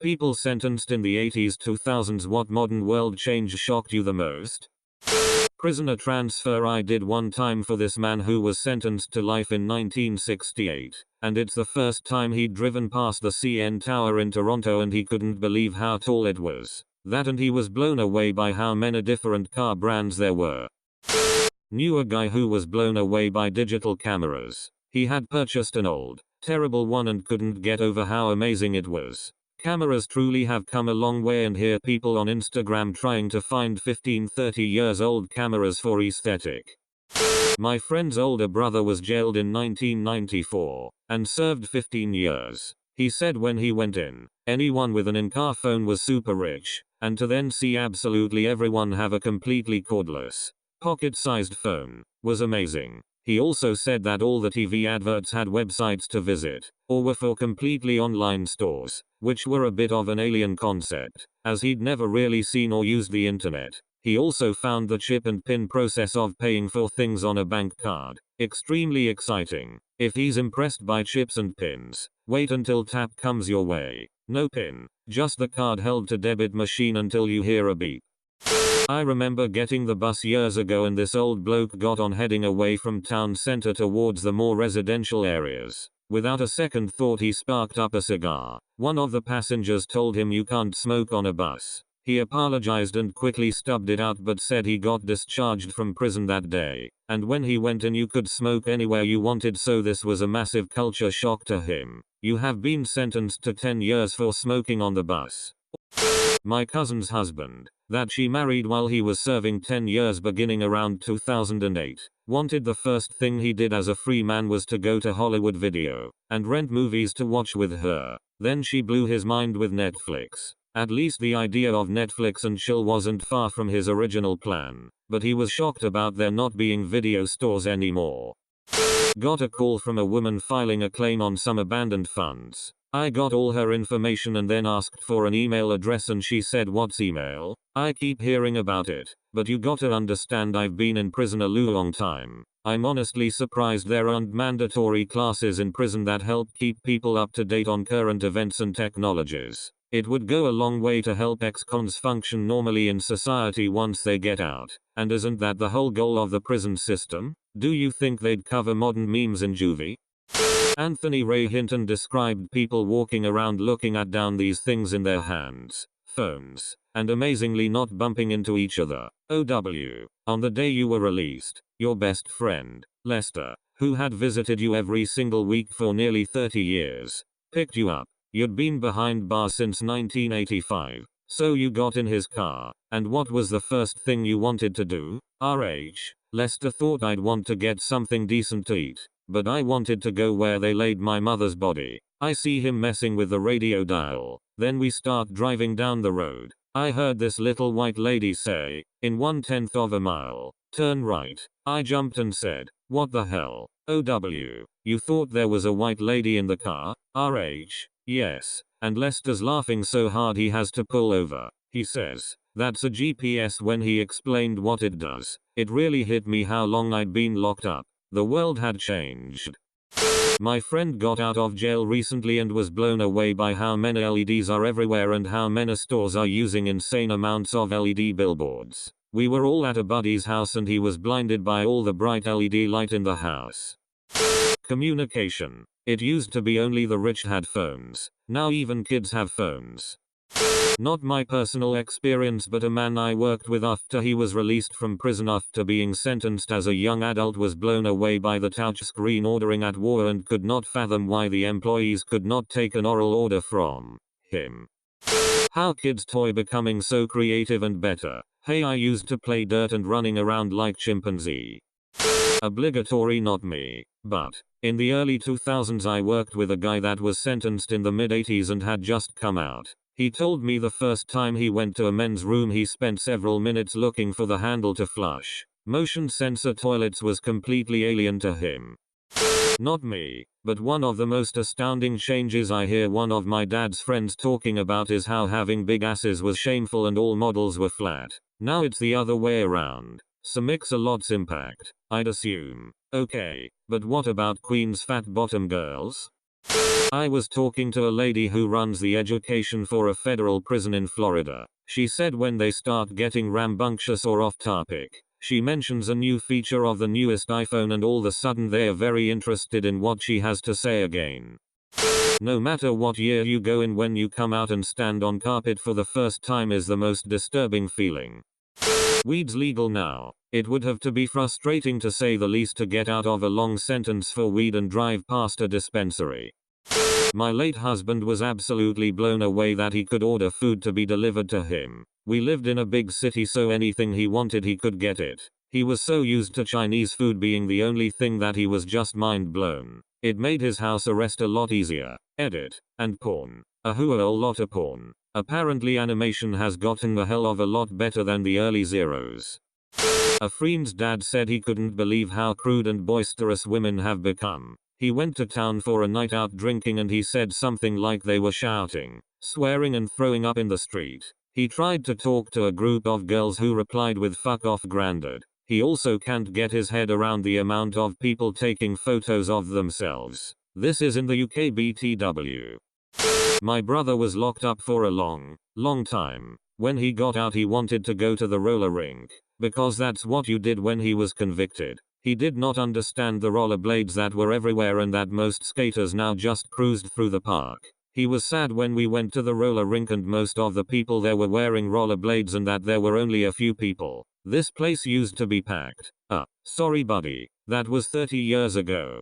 People sentenced in the 80s 2000s. What modern world change shocked you the most? Prisoner transfer. I did one time for this man who was sentenced to life in 1968, and it's the first time he'd driven past the CN Tower in Toronto and he couldn't believe how tall it was. That and he was blown away by how many different car brands there were. Knew a guy who was blown away by digital cameras. He had purchased an old, terrible one and couldn't get over how amazing it was. Cameras truly have come a long way, and hear people on Instagram trying to find 15-30 years old cameras for aesthetic. My friend's older brother was jailed in 1994 and served 15 years. He said when he went in, anyone with an in-car phone was super rich, and to then see absolutely everyone have a completely cordless, pocket-sized phone was amazing. He also said that all the TV adverts had websites to visit, or were for completely online stores, which were a bit of an alien concept, as he'd never really seen or used the internet. He also found the chip and pin process of paying for things on a bank card extremely exciting. If he's impressed by chips and pins, wait until tap comes your way. No pin, just the card held to debit machine until you hear a beep. I remember getting the bus years ago and this old bloke got on heading away from town center towards the more residential areas. Without a second thought he sparked up a cigar. One of the passengers told him you can't smoke on a bus. He apologized and quickly stubbed it out but said he got discharged from prison that day, and when he went in you could smoke anywhere you wanted, so this was a massive culture shock to him. You have been sentenced to 10 years for smoking on the bus. My cousin's husband, that she married while he was serving 10 years beginning around 2008, wanted the first thing he did as a free man was to go to Hollywood Video and rent movies to watch with her. Then she blew his mind with Netflix. At least the idea of Netflix and chill wasn't far from his original plan, but he was shocked about there not being video stores anymore. Got a call from a woman filing a claim on some abandoned funds. I got all her information and then asked for an email address and she said, "What's email? I keep hearing about it, but you gotta understand I've been in prison a long time. I'm honestly surprised there aren't mandatory classes in prison that help keep people up to date on current events and technologies. It would go a long way to help ex-cons function normally in society once they get out. And isn't that the whole goal of the prison system? Do you think they'd cover modern memes in juvie?" Anthony Ray Hinton described people walking around looking at down these things in their hands, phones, and amazingly not bumping into each other. OW. On the day you were released, your best friend, Lester, who had visited you every single week for nearly 30 years, picked you up. You'd been behind bars since 1985, so you got in his car, and what was the first thing you wanted to do? RH. Lester thought I'd want to get something decent to eat, but I wanted to go where they laid my mother's body. I see him messing with the radio dial. Then we start driving down the road. I heard this little white lady say, "In 1/10 of a mile, turn right." I jumped and said, "What the hell? OW, you thought there was a white lady in the car?" RH. Yes. And Lester's laughing so hard he has to pull over. He says, "That's a GPS." When he explained what it does, it really hit me how long I'd been locked up. The world had changed. My friend got out of jail recently and was blown away by how many LEDs are everywhere and how many stores are using insane amounts of LED billboards. We were all at a buddy's house and he was blinded by all the bright LED light in the house. Communication. It used to be only the rich had phones. Now even kids have phones. Not my personal experience, but a man I worked with after he was released from prison after being sentenced as a young adult was blown away by the touchscreen ordering at war and could not fathom why the employees could not take an oral order from him. How kids toy becoming so creative and better. Hey, I used to play dirt and running around like chimpanzee. Obligatory, not me. But in the early 2000s I worked with a guy that was sentenced in the mid-80s and had just come out. He told me the first time he went to a men's room he spent several minutes looking for the handle to flush. Motion sensor toilets was completely alien to him. Not me. But one of the most astounding changes I hear one of my dad's friends talking about is how having big asses was shameful and all models were flat. Now it's the other way around. So mix a lot's impact, I'd assume. Okay, but what about Queen's fat bottom girls? I was talking to a lady who runs the education for a federal prison in Florida. She said when they start getting rambunctious or off topic, she mentions a new feature of the newest iPhone and all of a sudden they are very interested in what she has to say again. No matter what year you go in, when you come out and stand on carpet for the first time is the most disturbing feeling. Weed's legal now. It would have to be frustrating to say the least to get out of a long sentence for weed and drive past a dispensary. My late husband was absolutely blown away that he could order food to be delivered to him. We lived in a big city, so anything he wanted he could get it. He was so used to Chinese food being the only thing that he was just mind blown. It made his house arrest a lot easier. Edit. And porn. A whole lot of porn. Apparently animation has gotten a hell of a lot better than the early zeros. A friend's dad said he couldn't believe how crude and boisterous women have become. He went to town for a night out drinking and he said something like they were shouting, swearing and throwing up in the street. He tried to talk to a group of girls who replied with "fuck off grandad." He also can't get his head around the amount of people taking photos of themselves. This is in the UK BTW. My brother was locked up for a long time. When he got out he wanted to go to the roller rink, because that's what you did when he was convicted. He did not understand the rollerblades that were everywhere and that most skaters now just cruised through the park. He was sad when we went to the roller rink and most of the people there were wearing rollerblades and that there were only a few people. This place used to be packed. Sorry buddy, that was 30 years ago.